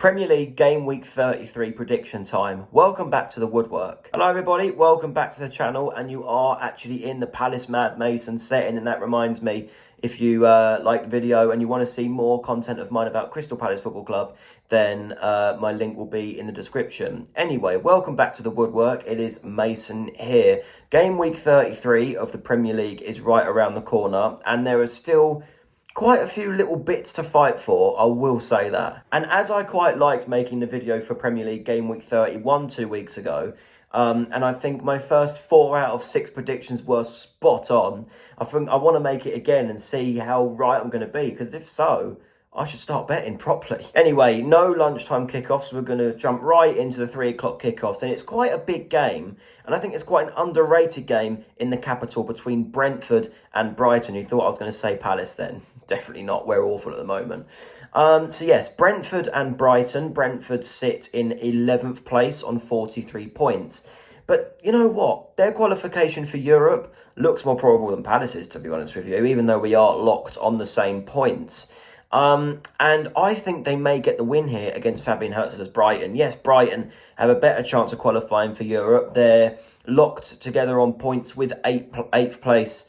Premier League Game Week 33 prediction time. Welcome back to the woodwork. Hello everybody, welcome back to the channel, and you are actually in the Palace Mad Mason setting, and that reminds me, if you like the video and you want to see more content of mine about Crystal Palace Football Club, then my link will be in the description. Anyway, welcome back to the woodwork. It is Mason here. Game Week 33 of the Premier League is right around the corner, and there are still quite a few little bits to fight for, I will say that. And as I quite liked making the video for Premier League Game Week 31 2 weeks ago, and I think my first 4 out of 6 predictions were spot on, I think I want to make it again and see how right I'm going to be, because if so, I should start betting properly. Anyway, no lunchtime kickoffs. We're going to jump right into the 3 o'clock kickoffs. And it's quite a big game. And I think it's quite an underrated game in the capital between Brentford and Brighton. You thought I was going to say Palace then. Definitely not. We're awful at the moment. So yes, Brentford and Brighton. Brentford sit in 11th place on 43 points. But you know what? Their qualification for Europe looks more probable than Palace's, to be honest with you, even though we are locked on the same points. And I think they may get the win here against Fabian Hurtzler's Brighton. Yes, Brighton have a better chance of qualifying for Europe. They're locked together on points with 8th place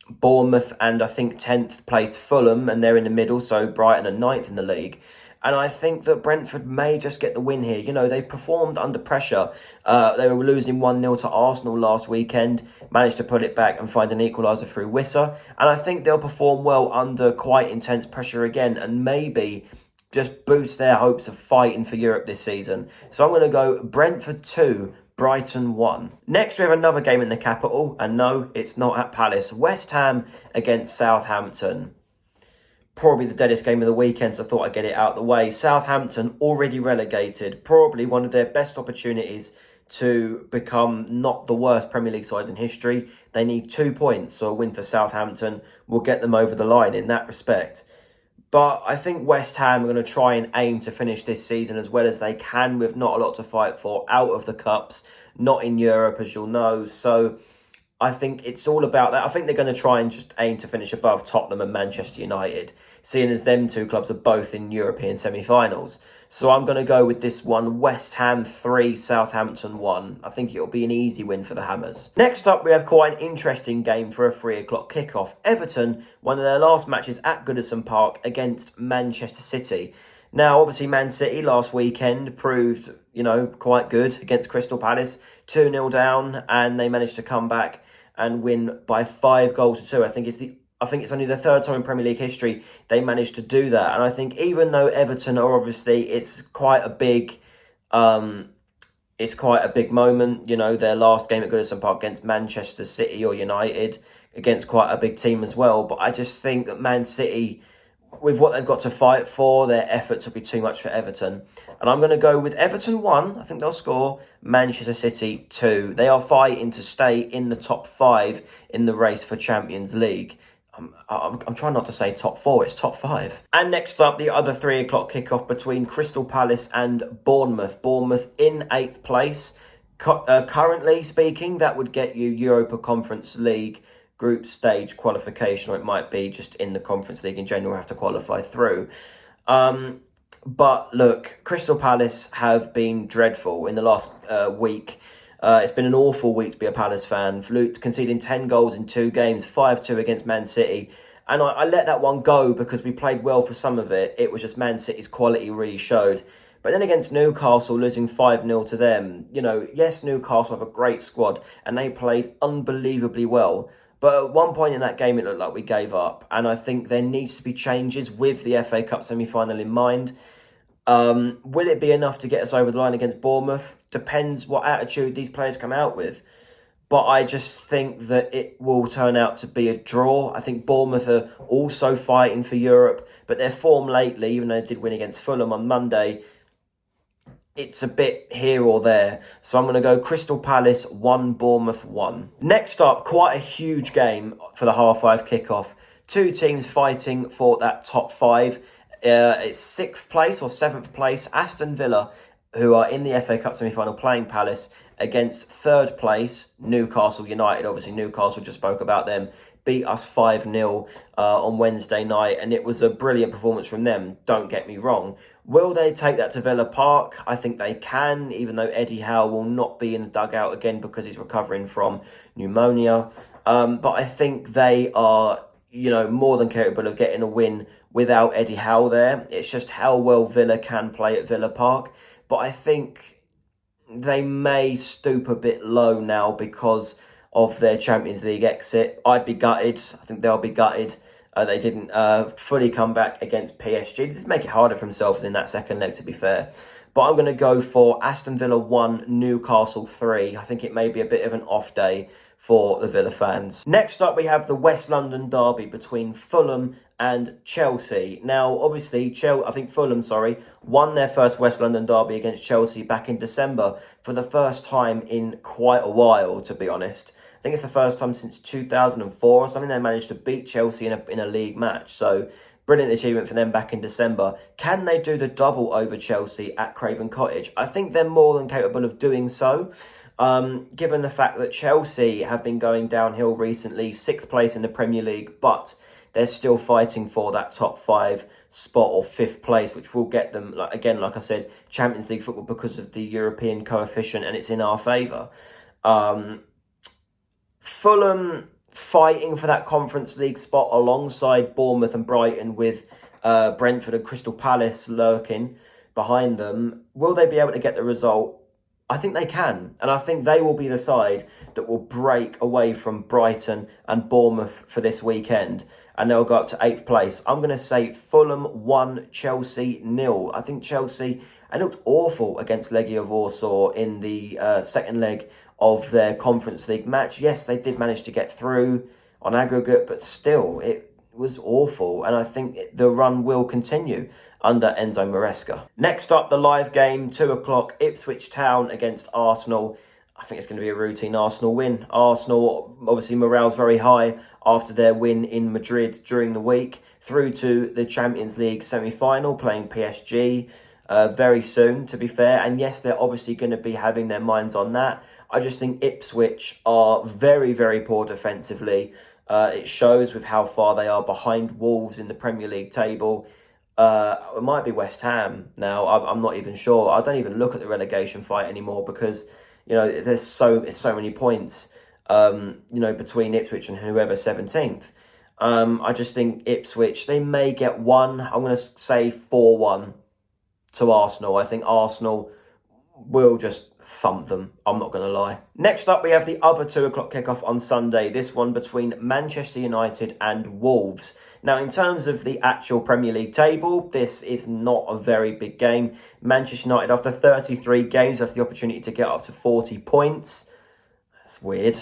Bournemouth and I think 10th place Fulham, and they're in the middle, so Brighton are 9th in the league. And I think that Brentford may just get the win here. You know, they've performed under pressure. They were losing 1-0 to Arsenal last weekend, managed to put it back and find an equaliser through Wissa. And I think they'll perform well under quite intense pressure again, and maybe just boost their hopes of fighting for Europe this season. So I'm going to go Brentford 2, Brighton 1. Next, we have another game in the capital, and no, it's not at Palace. West Ham against Southampton. Probably the deadest game of the weekend, so I thought I'd get it out of the way. Southampton already relegated. Probably one of their best opportunities to become not the worst Premier League side in history. They need 2 points, so a win for Southampton will get them over the line in that respect. But I think West Ham are going to try and aim to finish this season as well as they can, with not a lot to fight for out of the cups, not in Europe, as you'll know. So I think it's all about that. I think they're going to try and just aim to finish above Tottenham and Manchester United, seeing as them two clubs are both in European semi-finals. So I'm going to go with this one, West Ham 3, Southampton 1. I think it'll be an easy win for the Hammers. Next up, we have quite an interesting game for a 3 o'clock kickoff. Everton, one of their last matches at Goodison Park against Manchester City. Now, obviously, Man City last weekend proved, you know, quite good against Crystal Palace. 2-0 down, and they managed to come back and win by 5 goals to 2. I think it's only the 3rd time in Premier League history they managed to do that. And I think even though Everton are obviously, it's quite a big moment. You know, their last game at Goodison Park against Manchester City or United, against quite a big team as well. But I just think that Man City, with what they've got to fight for, their efforts will be too much for Everton. And I'm going to go with Everton 1. I think they'll score. Manchester City 2. They are fighting to stay in the top 5 in the race for Champions League. I'm trying not to say top 4, it's top 5. And next up, the other 3 o'clock kickoff between Crystal Palace and Bournemouth. Bournemouth in 8th place. Currently speaking, that would get you Europa Conference League group stage qualification, or it might be just in the Conference League in general, have to qualify through. But look, Crystal Palace have been dreadful in the last week. It's been an awful week to be a Palace fan. Conceding 10 goals in 2 games, 5-2 against Man City. And I let that one go because we played well for some of it. It was just Man City's quality really showed. But then against Newcastle, losing 5-0 to them, you know, yes, Newcastle have a great squad and they played unbelievably well. But at one point in that game, it looked like we gave up. And I think there needs to be changes with the FA Cup semi-final in mind. Will it be enough to get us over the line against Bournemouth? Depends what attitude these players come out with. But I just think that it will turn out to be a draw. I think Bournemouth are also fighting for Europe. But their form lately, even though they did win against Fulham on Monday, it's a bit here or there. So I'm going to go Crystal Palace 1, Bournemouth 1. Next up, quite a huge game for the 5:30 kickoff. 2 teams fighting for that top 5. It's 6th place or 7th place. Aston Villa, who are in the FA Cup semi-final playing Palace, against 3rd place Newcastle United. Obviously, Newcastle, just spoke about them, beat us 5-0 on Wednesday night. And it was a brilliant performance from them, don't get me wrong. Will they take that to Villa Park? I think they can, even though Eddie Howe will not be in the dugout again because he's recovering from pneumonia. But I think they are, more than capable of getting a win without Eddie Howe there. It's just how well Villa can play at Villa Park. But I think they may stoop a bit low now because of their Champions League exit. I'd be gutted. I think they'll be gutted. They didn't fully come back against PSG. They did make it harder for themselves in that second leg, to be fair. But I'm going to go for Aston Villa 1, Newcastle 3. I think it may be a bit of an off day for the Villa fans. Next up, we have the West London derby between Fulham and Chelsea. Now, obviously, Fulham won their first West London derby against Chelsea back in December for the first time in quite a while, to be honest. I think it's the first time since 2004 or something they managed to beat Chelsea in a league match. So, brilliant achievement for them back in December. Can they do the double over Chelsea at Craven Cottage? I think they're more than capable of doing so. Given the fact that Chelsea have been going downhill recently, 6th place in the Premier League, but they're still fighting for that top 5 spot or 5th place, which will get them, like I said, Champions League football because of the European coefficient, and it's in our favour. Fulham fighting for that Conference League spot alongside Bournemouth and Brighton, with Brentford and Crystal Palace lurking behind them. Will they be able to get the result? I think they can, and I think they will be the side that will break away from Brighton and Bournemouth for this weekend, and they'll go up to 8th place. I'm going to say Fulham 1, Chelsea 0. I think Chelsea, it looked awful against Legia Warsaw in the second leg of their Conference League match. Yes, they did manage to get through on aggregate, but still, it was awful, and I think the run will continue under Enzo Maresca. Next up, the live game, 2 o'clock, Ipswich Town against Arsenal. I think it's going to be a routine Arsenal win. Arsenal, obviously, morale's very high after their win in Madrid during the week, through to the Champions League semi-final, playing PSG very soon, to be fair. And yes, they're obviously going to be having their minds on that. I just think Ipswich are very, very poor defensively. It shows with how far they are behind Wolves in the Premier League table. It might be West Ham now. I'm not even sure. I don't even look at the relegation fight anymore because, there's so many points, between Ipswich and whoever 17th. I just think Ipswich, they may get one. I'm going to say 4-1 to Arsenal. I think Arsenal will just thump them. I'm not going to lie. Next up, we have the other 2 o'clock kickoff on Sunday. This one between Manchester United and Wolves. Now, in terms of the actual Premier League table, this is not a very big game. Manchester United, after 33 games, have the opportunity to get up to 40 points. That's weird,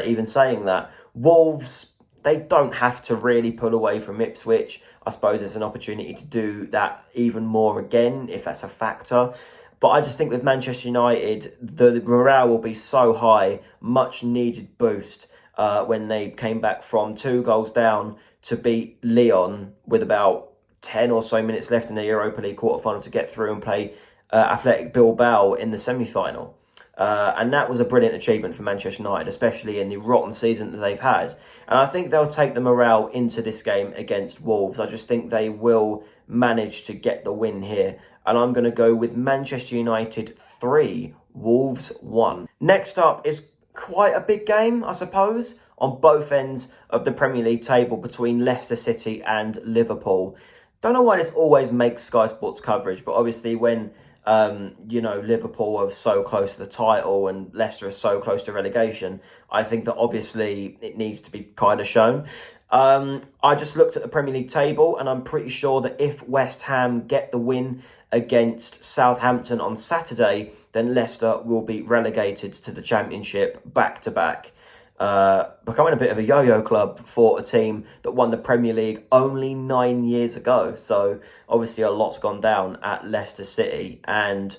even saying that. Wolves, they don't have to really pull away from Ipswich. I suppose there's an opportunity to do that even more again, if that's a factor. But I just think with Manchester United, the morale will be so high, much needed boost when they came back from 2 goals down to beat Lyon with about 10 or so minutes left in the Europa League quarterfinal to get through and play Athletic Bilbao in the semi-final. And that was a brilliant achievement for Manchester United, especially in the rotten season that they've had. And I think they'll take the morale into this game against Wolves. I just think they will manage to get the win here. And I'm going to go with Manchester United 3, Wolves 1. Next up is quite a big game, I suppose, on both ends of the Premier League table between Leicester City and Liverpool. Don't know why this always makes Sky Sports coverage, but obviously when Liverpool are so close to the title and Leicester are so close to relegation, I think that obviously it needs to be kind of shown. I just looked at the Premier League table and I'm pretty sure that if West Ham get the win against Southampton on Saturday, then Leicester will be relegated to the Championship back-to-back. Becoming a bit of a yo-yo club for a team that won the Premier League only 9 years ago. So obviously a lot's gone down at Leicester City. And,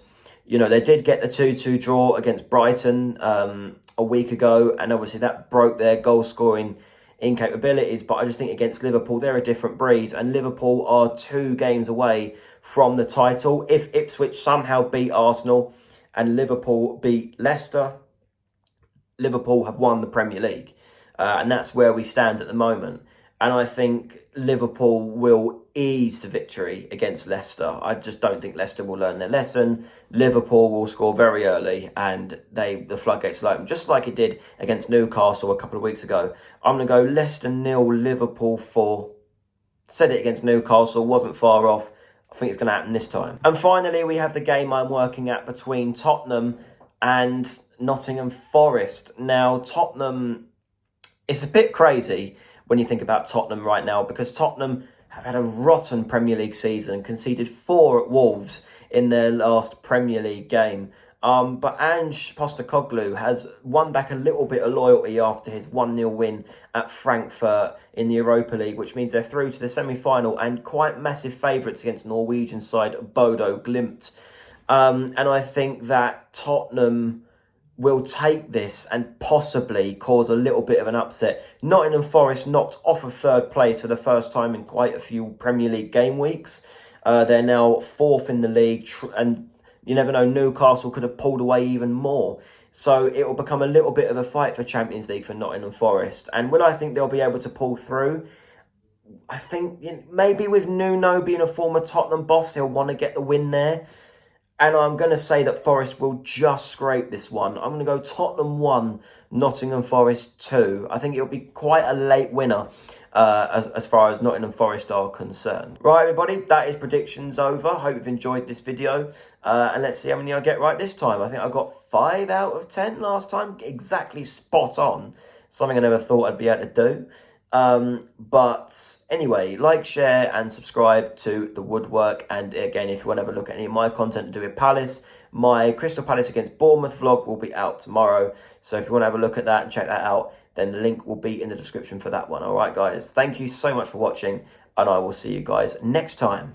they did get the 2-2 draw against Brighton a week ago. And obviously that broke their goal-scoring incapabilities. But I just think against Liverpool, they're a different breed. And Liverpool are 2 games away from the title. If Ipswich somehow beat Arsenal and Liverpool beat Leicester, Liverpool have won the Premier League. And that's where we stand at the moment. And I think Liverpool will ease the victory against Leicester. I just don't think Leicester will learn their lesson. Liverpool will score very early and the floodgates will open, just like it did against Newcastle a couple of weeks ago. I'm going to go Leicester 0, Liverpool 4. Said it against Newcastle, wasn't far off. I think it's going to happen this time. And finally, we have the game I'm working at between Tottenham and Nottingham Forest. Now, Tottenham, it's a bit crazy when you think about Tottenham right now, because Tottenham have had a rotten Premier League season, conceded 4 at Wolves in their last Premier League game. But Ange Postecoglou has won back a little bit of loyalty after his 1-0 win at Frankfurt in the Europa League, which means they're through to the semi-final and quite massive favourites against Norwegian side Bodo Glimt. And I think that Tottenham will take this and possibly cause a little bit of an upset. Nottingham Forest knocked off of third place for the first time in quite a few Premier League game weeks. They're now 4th in the league, and you never know, Newcastle could have pulled away even more. So it will become a little bit of a fight for Champions League for Nottingham Forest. And will I think they'll be able to pull through? I think maybe with Nuno being a former Tottenham boss, he'll want to get the win there. And I'm going to say that Forest will just scrape this one. I'm going to go Tottenham 1, Nottingham Forest 2. I think it'll be quite a late winner as far as Nottingham Forest are concerned. Right, everybody, that is predictions over. Hope you've enjoyed this video. And let's see how many I get right this time. I think I got 5 out of 10 last time. Exactly spot on. Something I never thought I'd be able to do. But anyway, like, share and subscribe to The Woodwork. And again, if you want to have a look at any of my content to do with Palace, my Crystal Palace against Bournemouth vlog will be out tomorrow. So if you want to have a look at that and check that out, then the link will be in the description for that one. All right, guys, thank you so much for watching, and I will see you guys next time.